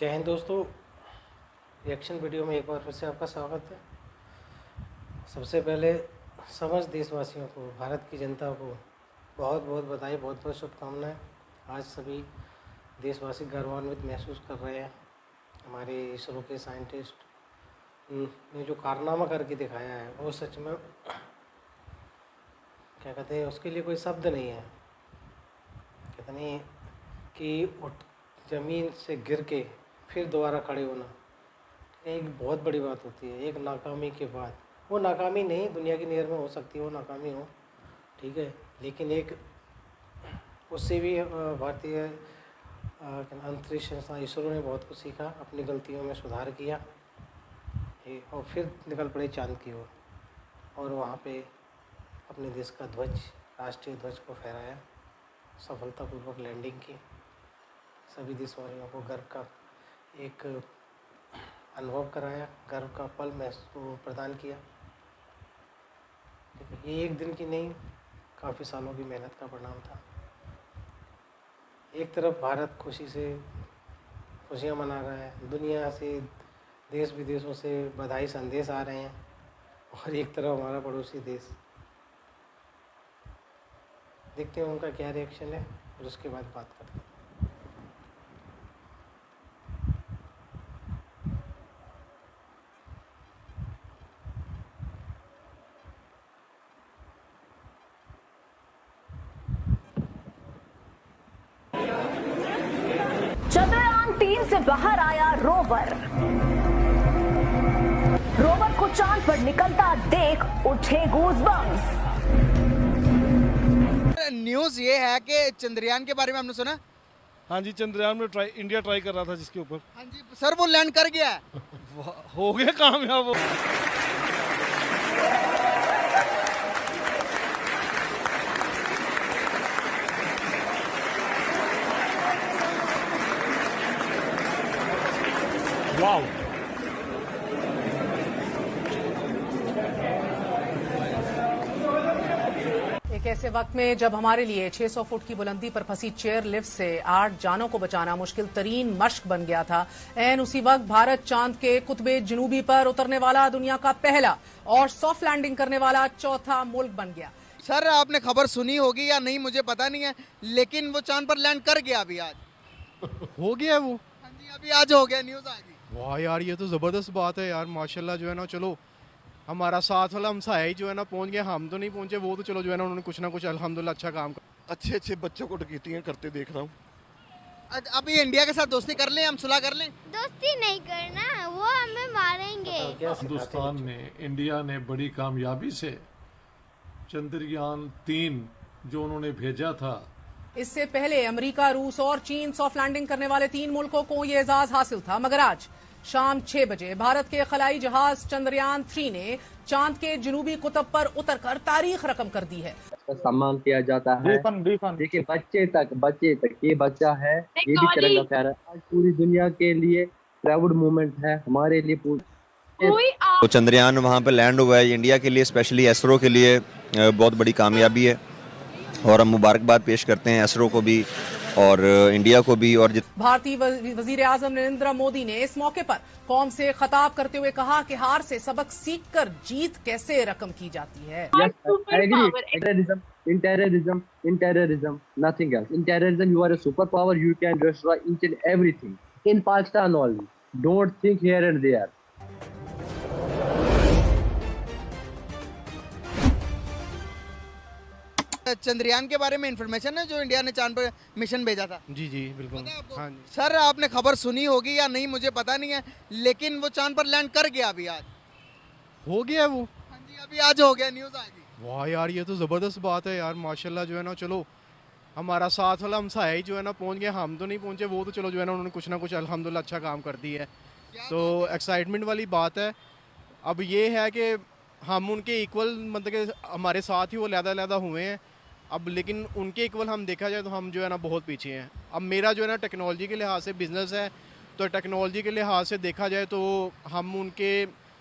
जय हिंद दोस्तों। Reaction video में एक बार फिर से आपका स्वागत है। सबसे पहले समस्त देशवासियों को, भारत की जनता को बहुत बहुत बधाई, बहुत बहुत शुभकामनाएं। आज सभी देशवासी गौरवान्वित महसूस कर रहे हैं। हमारे इसरो के साइंटिस्ट ने जो कारनामा करके दिखाया है वो सच में क्या कहते हैं, उसके लिए कोई शब्द नहीं है। कहते नहीं कि ज़मीन से गिर के फिर दोबारा खड़े होना एक बहुत बड़ी बात होती है। एक नाकामी के बाद, वो नाकामी नहीं दुनिया की नज़र में हो सकती है, वो नाकामी हो, ठीक है, लेकिन एक उससे भी भारतीय अंतरिक्ष संस्थान इसरो ने बहुत कुछ सीखा, अपनी गलतियों में सुधार किया और फिर निकल पड़े चांद की ओर और वहाँ पे अपने देश का ध्वज, राष्ट्रीय ध्वज को फहराया, सफलतापूर्वक लैंडिंग की। सभी देशवासियों को गर्व का एक अनुभव कराया, गर्व का पल महसूस प्रदान किया। ये एक दिन की नहीं, काफ़ी सालों की मेहनत का परिणाम था। एक तरफ भारत खुशी से खुशियाँ मना रहा है, दुनिया से, देश विदेशों से बधाई संदेश आ रहे हैं, और एक तरफ हमारा पड़ोसी देश। देखते हैं उनका क्या रिएक्शन है और उसके बाद बात करते हैं। चंद्रयान 3 से बाहर आया रोवर। रोवर को चांद पर निकलता देख उठे गूज़बम्प्स। न्यूज़ ये है कि चंद्रयान के बारे में आपने सुना? हाँ जी, चंद्रयान में इंडिया ट्राई कर रहा था जिसके ऊपर। हाँ जी सर, वो लैंड कर गया है। हो गया कामयाब वो। वाओ, एक ऐसे वक्त में जब हमारे लिए 600 फुट की बुलंदी पर फंसी चेयर लिफ्ट से 8 जानों को बचाना मुश्किल तरीन मश्क बन गया था, ऐन उसी वक्त भारत चांद के कुतबे जनूबी पर उतरने वाला दुनिया का पहला और सॉफ्ट लैंडिंग करने वाला चौथा मुल्क बन गया। सर आपने खबर सुनी होगी या नहीं मुझे पता नहीं है, लेकिन वो चांद पर लैंड कर गया अभी आज। हो गया वो। हाँ जी, अभी आज हो गया, न्यूज़ आ गई। वाह यार, ये तो ज़बरदस्त बात है यार, माशाल्लाह। जो है ना, चलो हमारा साथ वाला हमसाया ही जो है ना पहुंच गया, हम तो नहीं पहुंचे, वो तो चलो जो है ना उन्होंने कुछ ना कुछ अल्हम्दुलिल्लाह अच्छा काम कर। अच्छे अच्छे बच्चों को डकैतियां करते देख रहा हूँ। अभी इंडिया के साथ दोस्ती कर लें, हम सुलह कर लें। दोस्ती नहीं करना, वो हमें मारेंगे। हिंदुस्तान ने, इंडिया ने बड़ी कामयाबी से चंद्रयान 3 जो उन्होंने भेजा था, इससे पहले अमेरिका, रूस और चीन सॉफ्ट लैंडिंग करने वाले 3 मुल्कों को ये एजाज हासिल था, मगर आज शाम 6 बजे भारत के खलाई जहाज चंद्रयान 3 ने चांद के जनूबी कुतब पर उतरकर तारीख रकम कर दी है। सम्मान किया जाता है। देखिए बच्चे तक ये बच्चा है, ये भी तिरंगा फहरा है। आज पूरी दुनिया के लिए प्राउड मोमेंट है, हमारे लिए तो चंद्रयान वहाँ पे लैंड हुआ है। इंडिया के लिए, स्पेशली इसरो के लिए बहुत बड़ी कामयाबी है और हम मुबारकबाद पेश करते हैं इसरो को भी और इंडिया को भी। और भारतीय वजीर आजम नरेंद्र मोदी ने इस मौके पर कौम से खिताब करते हुए कहा कि हार से सबक सीखकर जीत कैसे रकम की जाती है। In terrorism, nothing else. In terrorism, you are a superpower. You can destroy each and everything. In Pakistan only. Don't think here and there. Chandrayaan के बारे में इंफॉर्मेशन है जो इंडिया ने चांद पर मिशन भेजा था। जी जी बिल्कुल। हाँ जी सर आपने खबर सुनी होगी या नहीं मुझे पता नहीं है, लेकिन वो चांद पर लैंड कर गया अभी आज। हो गया वो। हाँ जी, अभी आज हो गया, न्यूज़ आ गई। वाह यार, ये तो ज़बरदस्त बात है यार, माशाल्लाह। जो है ना, चलो हमारा साथ वाला हमसाया ही जो है ना पहुंच गया, हम तो नहीं पहुंचे, वो तो चलो जो है ना उन्होंने कुछ ना कुछ अल्हम्दुलिल्लाह अच्छा काम कर दी है। तो एक्साइटमेंट वाली बात है। अब ये है कि हम उनके इक्वल, मतलब कि हमारे साथ ही वो लहदा हुए हैं अब, लेकिन उनके इक्वल हम देखा जाए तो हम जो है ना बहुत पीछे हैं। अब मेरा जो है ना टेक्नोलॉजी के लिहाज से बिज़नेस है, तो टेक्नोलॉजी के लिहाज से देखा जाए तो हम उनके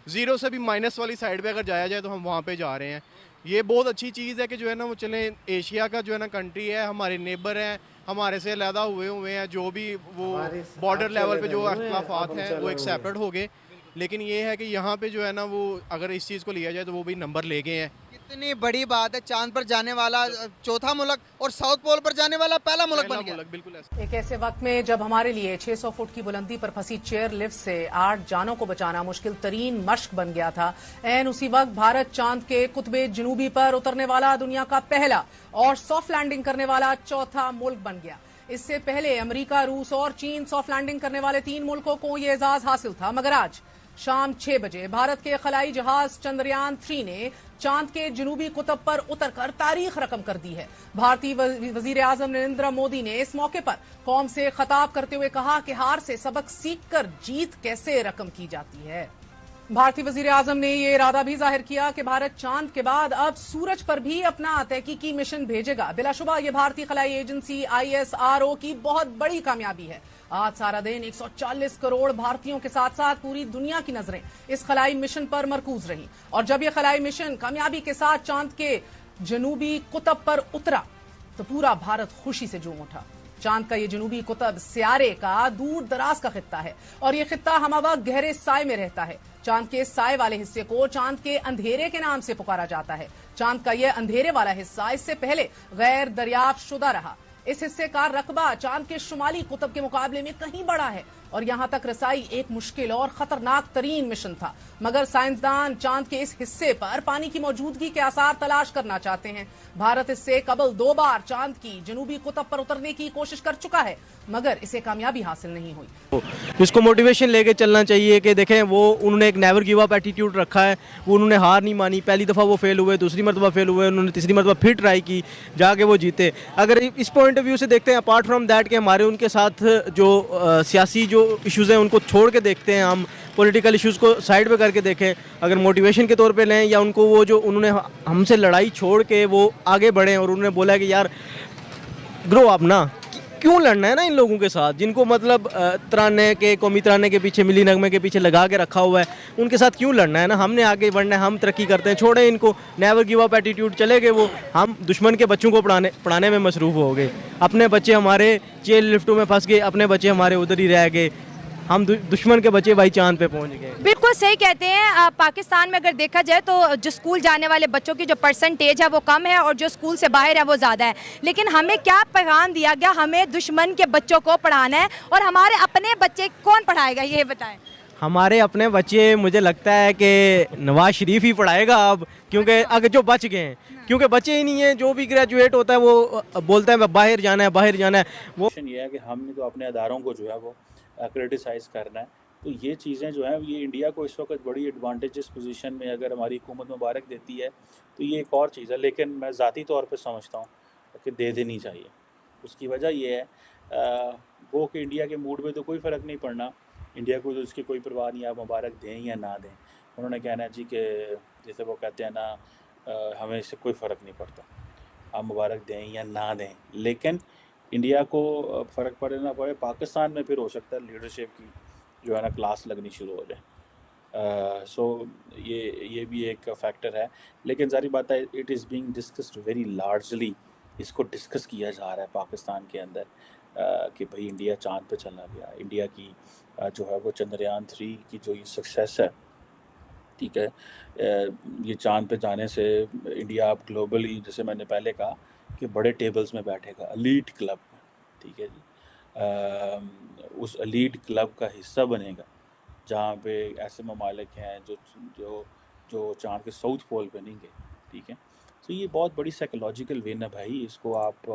ज़ीरो से भी माइनस वाली साइड पे अगर जाया जाए तो हम वहाँ पे जा रहे हैं। ये बहुत अच्छी चीज़ है कि जो है ना वो चलें, एशिया का जो है ना कंट्री है, हमारे नेबर हैं, हमारे से अलहदा हुए हुए हैं, जो भी वो हमारे बॉर्डर आपसे लेवल पे अलग जो नहीं हुए, अख्तिलाफात आप हैं हमसे वो अलग एक हुए। सेपरेट हो गए। लेकिन ये है कि यहाँ पे जो है ना वो अगर इस चीज़ को लिया जाए तो वो भी नंबर ले गए हैं। कितनी बड़ी बात है, चांद पर जाने वाला चौथा मुल्क और साउथ पोल पर जाने वाला पहला मुल्क पहला बन गया। मुल्क, बिल्कुल ऐसा। एक ऐसे वक्त में जब हमारे लिए 600 फुट की बुलंदी पर फंसी चेयर लिफ्ट से 8 जानों को बचाना मुश्किल तरीन मश्क बन गया था, ऐन उसी वक्त भारत चांद के कुतबे जनूबी पर उतरने वाला दुनिया का पहला और सॉफ्ट लैंडिंग करने वाला चौथा मुल्क बन गया। इससे पहले अमेरिका, रूस और चीन सॉफ्ट लैंडिंग करने वाले 3 मुल्कों को ये एजाज हासिल था, मगर आज शाम 6 बजे भारत के खलाई जहाज चंद्रयान 3 ने चांद के जनूबी कुतब पर उतरकर तारीख रकम कर दी है। भारतीय वजीर आजम नरेंद्र मोदी ने इस मौके पर कौम से खिताब करते हुए कहा कि हार से सबक सीखकर जीत कैसे रकम की जाती है। भारतीय वजीर आजम ने यह इरादा भी जाहिर किया कि भारत चांद के बाद अब सूरज पर भी अपना तहकीकी मिशन भेजेगा। बिलाशुबा यह भारतीय खलाई एजेंसी ISRO की बहुत बड़ी कामयाबी है। आज सारा दिन 140 करोड़ भारतीयों के साथ साथ पूरी दुनिया की नजरें इस खलाई मिशन पर मरकूज रही और जब यह खलाई मिशन कामयाबी के साथ चांद के जनूबी कुतब पर उतरा तो पूरा भारत खुशी से झूम उठा। चांद का ये जनूबी कुतब सियारे का दूर दराज का खित्ता है और ये खित्ता हमवक्त गहरे साए में रहता है। चांद के साए वाले हिस्से को चांद के अंधेरे के नाम से पुकारा जाता है। चांद का यह अंधेरे वाला हिस्सा इससे पहले गैर दरियाफ्त शुदा रहा। इस हिस्से का रकबा चांद के शुमाली कुतब के मुकाबले में कहीं बड़ा है और यहां तक रसाई एक मुश्किल और खतरनाक तरीन मिशन था, मगर साइंसदान चांद के इस हिस्से पर पानी की मौजूदगी के आसार तलाश करना चाहते हैं। भारत इससे कबल 2 बार चांद की जनूबी कुतब पर उतरने की कोशिश कर चुका है, मगर इसे कामयाबी हासिल नहीं हुई। इसको मोटिवेशन लेके चलना चाहिए कि देखें वो उन्होंने एक नेवर गिव अप एटीट्यूड रखा है, वो उन्होंने हार नहीं मानी। पहली दफ़ा वो फेल हुए, दूसरी मरतबा फेल हुए, उन्होंने तीसरी मरतबा फिर ट्राई की, जाके वो जीते। अगर इस पॉइंट ऑफ व्यू से देखते हैं, अपार्ट फ्रॉम दैट कि हमारे उनके साथ जो सियासी जो इश्यूज़ हैं उनको छोड़ के देखते हैं, हम पॉलिटिकल इश्यूज़ को साइड पे करके देखें, अगर मोटिवेशन के तौर पे लें या उनको वो जो उन्होंने हमसे लड़ाई छोड़ के वो आगे बढ़े और उन्होंने बोला कि यार ग्रो अप ना, क्यों लड़ना है ना इन लोगों के साथ जिनको मतलब तराने के कौमी तराने के पीछे मिली नगमे के पीछे लगा के रखा हुआ है, उनके साथ क्यों लड़ना है ना। हमने आगे बढ़ना है, हम तरक्की करते हैं, छोड़े इनको नेवर गिव अप एटीट्यूड। चले गए वो, हम दुश्मन के बच्चों को पढ़ाने में मसरूफ़ हो गए, अपने बच्चे हमारे चेयर लिफ्टों में फंस गए, अपने बच्चे हमारे उधर ही रह गए, हम दुश्मन के बच्चे भाई चांद पे पहुंच गए। बिल्कुल सही कहते हैं। पाकिस्तान में अगर देखा जाए तो जो स्कूल जाने वाले बच्चों की जो परसेंटेज है वो कम है और जो स्कूल से बाहर है वो ज़्यादा है। लेकिन हमें क्या पैगाम दिया गया, हमें दुश्मन के बच्चों को पढ़ाना है और हमारे अपने बच्चे कौन पढ़ाएगा ये बताएं। हमारे अपने बच्चे मुझे लगता है कि नवाज शरीफ ही पढ़ाएगा अब, क्योंकि अगर जो बच गए हैं, क्योंकि बच्चे ही नहीं हैं। जो भी ग्रेजुएट होता है वो बोलता है बाहर जाना है, बाहर जाना है। वो ये है कि हमने तो अपने अदारों को जो है वो क्रिटिसाइज़ करना है, तो ये चीज़ें जो हैं ये इंडिया को इस वक्त बड़ी एडवांटेजेस पोजीशन में अगर हमारी हुकूमत मुबारक देती है तो ये एक और चीज़ है। लेकिन मैं ज़ाती तौर पे समझता हूँ कि दे देनी चाहिए। उसकी वजह ये है वो कि इंडिया के मूड में तो कोई फ़र्क नहीं पड़ना, इंडिया को तो उसकी कोई परवाह नहीं, आप मुबारक दें या ना दें। उन्होंने कहना है जी कि जैसे वो कहते हैं ना हमें इससे कोई फ़र्क नहीं पड़ता, आप मुबारक दें या ना दें। लेकिन इंडिया को फ़र्क पड़े ना पड़े, पाकिस्तान में फिर हो सकता है लीडरशिप की जो है ना क्लास लगनी शुरू हो जाए। सो ये भी एक फैक्टर है। लेकिन सारी बात है it is being discussed very largely, इसको डिस्कस किया जा रहा है पाकिस्तान के अंदर कि भाई इंडिया चांद पे चला गया। इंडिया की जो है वो चंद्रयान 3 की जो ये सक्सेस है, ठीक है, ये चांद पे जाने से इंडिया अब ग्लोबली, जैसे मैंने पहले कहा कि बड़े टेबल्स में बैठेगा, एलीट क्लब में, ठीक है जी। उस एलीट क्लब का हिस्सा बनेगा जहाँ पे ऐसे ममालिक हैं जो चांद के साउथ पोल पे नहीं गए, ठीक है। तो ये बहुत बड़ी साइकोलॉजिकल विन है भाई, इसको आप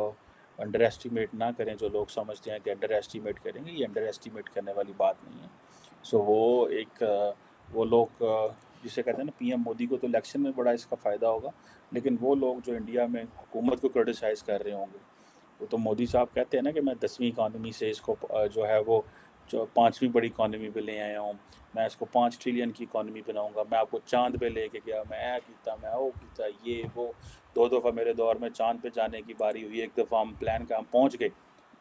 अंडर एस्टिमेट ना करें। जो लोग समझते हैं कि अंडर एस्टिमेट करेंगे, ये अंडर एस्टिमेट करने वाली बात नहीं है। सो वो लोग जिसे कहते हैं ना PM मोदी को तो इलेक्शन में बड़ा इसका फ़ायदा होगा, लेकिन वो लोग जो इंडिया में हुकूमत को क्रिटिसाइज़ कर रहे होंगे, वो तो मोदी साहब कहते हैं ना कि मैं 10वीं इकानमी से इसको जो है वो जो 5वीं बड़ी इकानमी पे ले आया हूँ, मैं इसको 5 ट्रिलियन की इकानमी बनाऊँगा, मैं आपको चांद पे लेके गया, मैं कीता, मैं वो कीता, ये वो 2 दफ़ा मेरे दौर में चांद पे जाने की बारी हुई, 1 दफ़ा हम प्लान का हम पहुँच गए।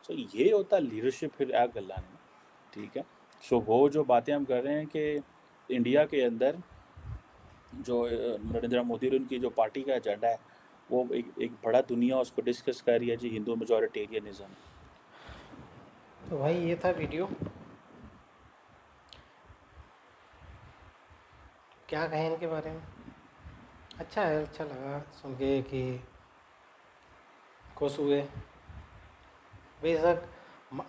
सो ये होता लीडरशिप फिर ऐप गल्लाने में, ठीक है। सो वो जो बातें हम कर रहे हैं कि इंडिया के अंदर जो नरेंद्र मोदी और उनकी जो पार्टी का एजेंडा है वो एक बड़ा दुनिया उसको डिस्कस कर रही है जी, हिंदू मेजॉरिटेरियनिज़म, तो भाई ये था वीडियो। क्या कहें इनके बारे में, अच्छा है, अच्छा लगा सुन के कि खुश हुए। बेशक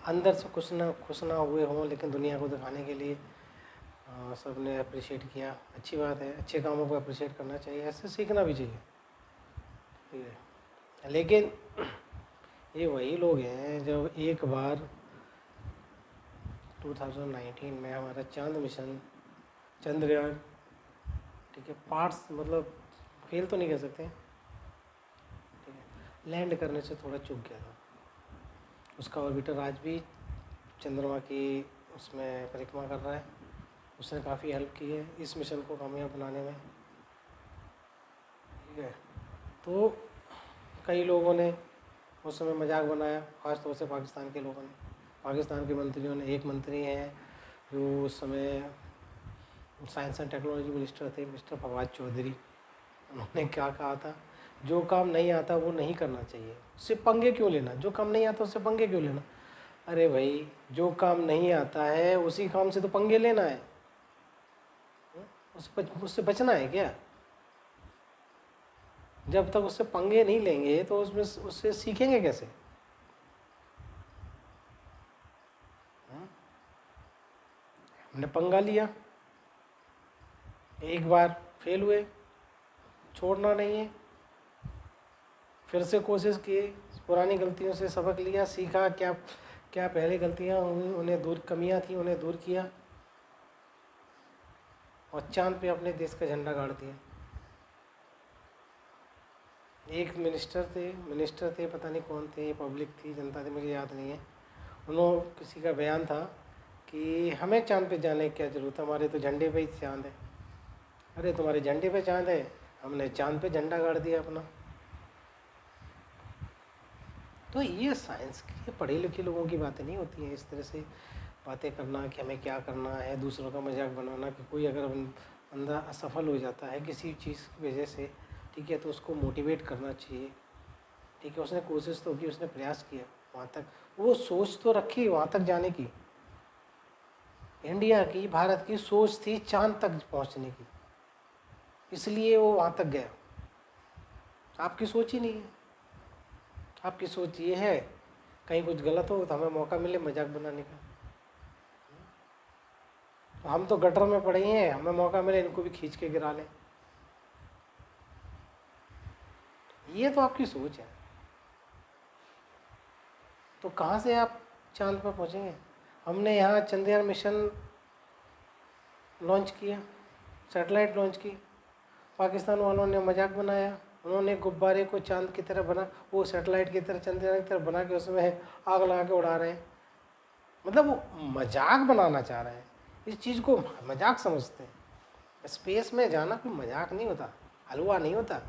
अंदर से खुश ना हुए हों, लेकिन दुनिया को दिखाने के लिए सब ने अप्रिशिएट किया। अच्छी बात है, अच्छे कामों को अप्रिशिएट करना चाहिए, ऐसे सीखना भी चाहिए, ठीक है। लेकिन ये वही लोग हैं जब एक बार 2019 में हमारा चांद मिशन चंद्रयान, ठीक है, पार्ट्स मतलब फेल तो नहीं कह सकते, ठीक है, लैंड करने से थोड़ा चूक गया था। उसका ऑर्बिटर आज भी चंद्रमा की उसमें परिक्रमा कर रहा है। उसने काफ़ी हेल्प की है इस मिशन को कामयाब बनाने में, ठीक है। तो कई लोगों ने उस समय मजाक बनाया, ख़ास तौर से पाकिस्तान के लोगों ने, पाकिस्तान के मंत्रियों ने। एक मंत्री हैं जो उस समय साइंस एंड टेक्नोलॉजी मिनिस्टर थे, मिस्टर फवाद चौधरी। उन्होंने क्या कहा था, जो काम नहीं आता वो नहीं करना चाहिए, उससे पंगे क्यों लेना, जो काम नहीं आता उससे पंगे क्यों लेना। अरे भाई, जो काम नहीं आता है उसी काम से तो पंगे लेना है, उससे बचना है क्या। जब तक उससे पंगे नहीं लेंगे तो उससे सीखेंगे कैसे। हमने पंगा लिया, एक बार फेल हुए, छोड़ना नहीं है, फिर से कोशिश की, पुरानी गलतियों से सबक लिया, सीखा क्या क्या पहले गलतियां हुई, उन्हें दूर, कमियां थी उन्हें दूर किया, और चांद पे अपने देश का झंडा गाड़ दिया। एक मिनिस्टर थे, पता नहीं कौन थे, पब्लिक थी, जनता थी, मुझे याद नहीं है। उन्होंने, किसी का बयान था कि हमें चांद पे जाने की क्या ज़रूरत है, हमारे तो झंडे पे ही चांद है। अरे तुम्हारे झंडे पे चांद है, हमने चांद पे झंडा गाड़ दिया अपना। तो ये साइंस के पढ़े लिखे लोगों की बातें नहीं होती हैं, इस तरह से बातें करना कि हमें क्या करना है, दूसरों का मजाक बनाना कि कोई अगर बंदा असफल हो जाता है किसी चीज़ की वजह से, ठीक है, तो उसको मोटिवेट करना चाहिए, ठीक है। उसने कोशिश तो की, उसने प्रयास किया, वहाँ तक वो सोच तो रखी, वहाँ तक जाने की। इंडिया की, भारत की सोच थी चांद तक पहुँचने की, इसलिए वो वहाँ तक गया। आपकी सोच ही नहीं है, आपकी सोच ये है कहीं कुछ गलत हो तो हमें मौका मिले मजाक बनाने का। तो हम तो गटर में पड़े हैं, हमें मौका मिले इनको भी खींच के गिरा लें, ये तो आपकी सोच है। तो कहाँ से आप चांद पर पहुँचेंगे। हमने यहाँ चंद्रयान मिशन लॉन्च किया, सैटेलाइट लॉन्च की, पाकिस्तान वालों ने मजाक बनाया, उन्होंने गुब्बारे को चांद की तरह बना, वो सैटेलाइट की तरह चंद्रयान की तरह बना के उसमें आग लगा के उड़ा रहे हैं। मतलब वो मजाक बनाना चाह रहे हैं, इस चीज़ को मजाक समझते हैं। स्पेस में जाना कोई मजाक नहीं होता, हलवा नहीं होता।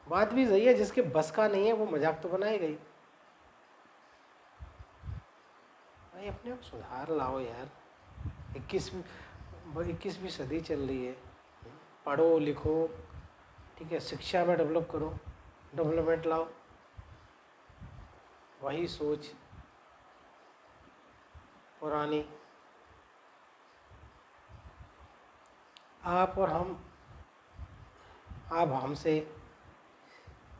बात भी सही है, जिसके बस का नहीं है वो मजाक तो बनाएगा ही। भाई अपने आप सुधार लाओ यार, 21वीं सदी चल रही है, पढ़ो लिखो, ठीक है, शिक्षा में डेवलप करो, डेवलपमेंट लाओ। वही सोच पुरानी, आप और हम, आप हमसे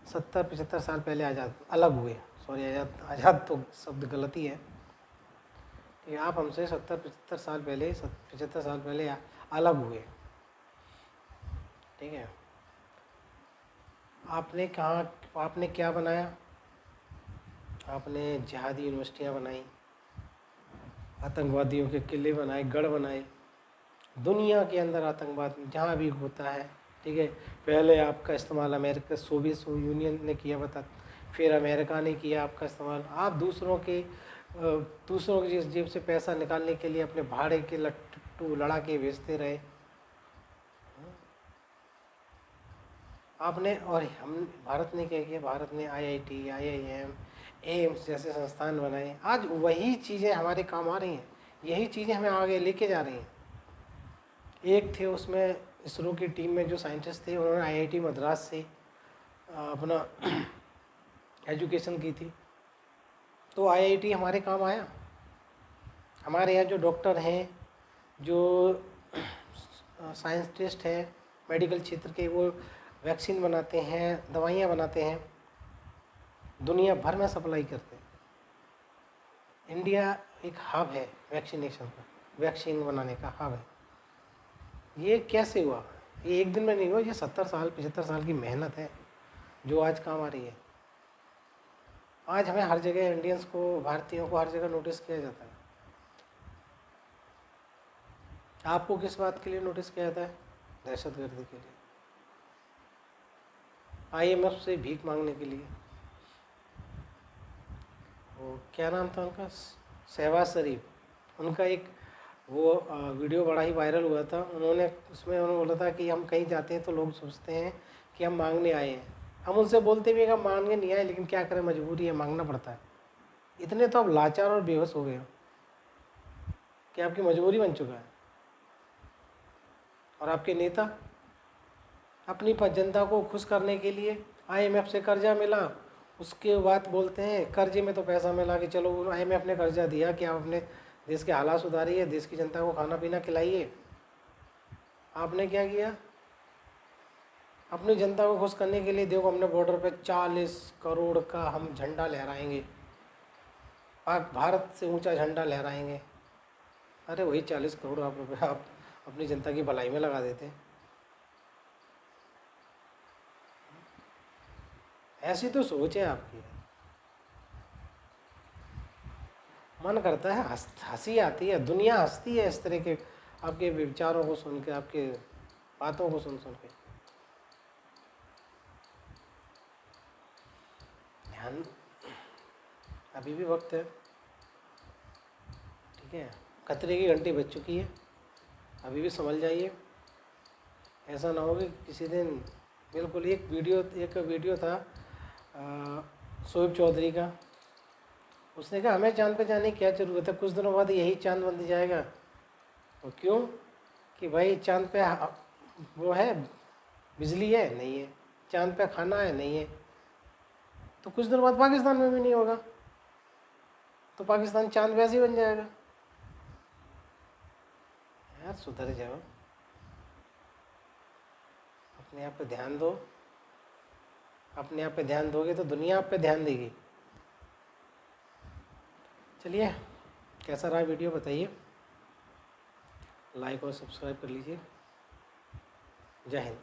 70-75 साल पहले अलग हुए, सॉरी आज़ाद तो शब्द गलती है, ठीक है। आप हमसे 70-75 साल पहले, 75 साल पहले अलग हुए, ठीक है। आपने क्या बनाया, आपने जिहादी यूनिवर्सिटियाँ बनाई, आतंकवादियों के किले बनाए, गढ़ बनाए, दुनिया के अंदर आतंकवाद जहाँ भी होता है, ठीक है। पहले आपका इस्तेमाल अमेरिका, सोवियत यूनियन ने किया, फिर अमेरिका ने किया आपका इस्तेमाल। आप दूसरों की जेब से पैसा निकालने के लिए अपने भाड़े के लट्टू लड़ा के बेचते रहे आपने। और भारत ने क्या किया, भारत ने IIT, IIM, एम्स जैसे संस्थान बनाए। आज वही चीज़ें हमारे काम आ रही हैं, यही चीज़ें हमें आगे लेके जा रही हैं। एक थे उसमें इसरो की टीम में जो साइंटिस्ट थे, उन्होंने IIT मद्रास से अपना एजुकेशन की थी, तो आईआईटी हमारे काम आया। हमारे यहाँ जो डॉक्टर हैं, जो साइंटिस्ट हैं मेडिकल क्षेत्र के, वो वैक्सीन बनाते हैं, दवाइयाँ बनाते हैं, दुनिया भर में सप्लाई करते हैं। इंडिया एक हब है वैक्सीनेशन का, वैक्सीन बनाने का हब है। ये कैसे हुआ? ये एक दिन में नहीं हुआ, ये 70 साल 75 साल की मेहनत है जो आज काम आ रही है। आज हमें हर जगह इंडियंस को, भारतीयों को हर जगह नोटिस किया जाता है। आपको किस बात के लिए नोटिस किया जाता है? दहशतगर्दी के लिए, आईएमएफ से भीख मांगने के लिए। वो क्या नाम था उनका, शहबाज शरीफ, उनका एक वो वीडियो बड़ा ही वायरल हुआ था। उसमें उन्होंने बोला था कि हम कहीं जाते हैं तो लोग सोचते हैं कि हम मांगने आए हैं। हम उनसे बोलते भी हैं कि हम मांगने नहीं आए, लेकिन क्या करें, मजबूरी है, मांगना पड़ता है। इतने तो अब लाचार और बेहोश हो गए हो कि आपकी मजबूरी बन चुका है। और आपके नेता अपनी जनता को खुश करने के लिए आईएमएफ से कर्जा मिला, उसके बाद बोलते हैं कर्जे में तो पैसा मिला कि चलो आईएमएफ ने कर्जा दिया कि आप अपने देश के हालात सुधारिए, देश की जनता को खाना पीना खिलाइए। आपने क्या किया? अपनी जनता को खुश करने के लिए देखो, हमने बॉर्डर पे 40 करोड़ का हम झंडा लहराएंगे, भारत से ऊंचा झंडा लहराएंगे। अरे वही 40 करोड़ आप रुपये आप अपनी जनता की भलाई में लगा देते। ऐसी तो सोच है आपकी। मन करता है, हंसी आती है, दुनिया हंसती है इस तरह के आपके विचारों को सुन के, आपके बातों को सुन के। ध्यान, अभी भी वक्त है, ठीक है। खतरे की घंटी बज चुकी है, अभी भी संभल जाइए। ऐसा ना हो कि किसी दिन बिल्कुल। एक वीडियो था शोएब चौधरी का, उसने कहा हमें चांद पे जाने की क्या ज़रूरत है, कुछ दिनों बाद यही चांद बन जाएगा। और क्यों? कि भाई चांद पे वो है, बिजली है नहीं है, चांद पे खाना है नहीं है, तो कुछ दिनों बाद पाकिस्तान में भी नहीं होगा, तो पाकिस्तान चांद वैसे ही बन जाएगा। यार सुधर जाओ, अपने आप पे ध्यान दो। अपने आप पे ध्यान दोगे तो दुनिया आप पे ध्यान देगी। चलिए, कैसा रहा वीडियो बताइए, लाइक और सब्सक्राइब कर लीजिए। जय हिंद।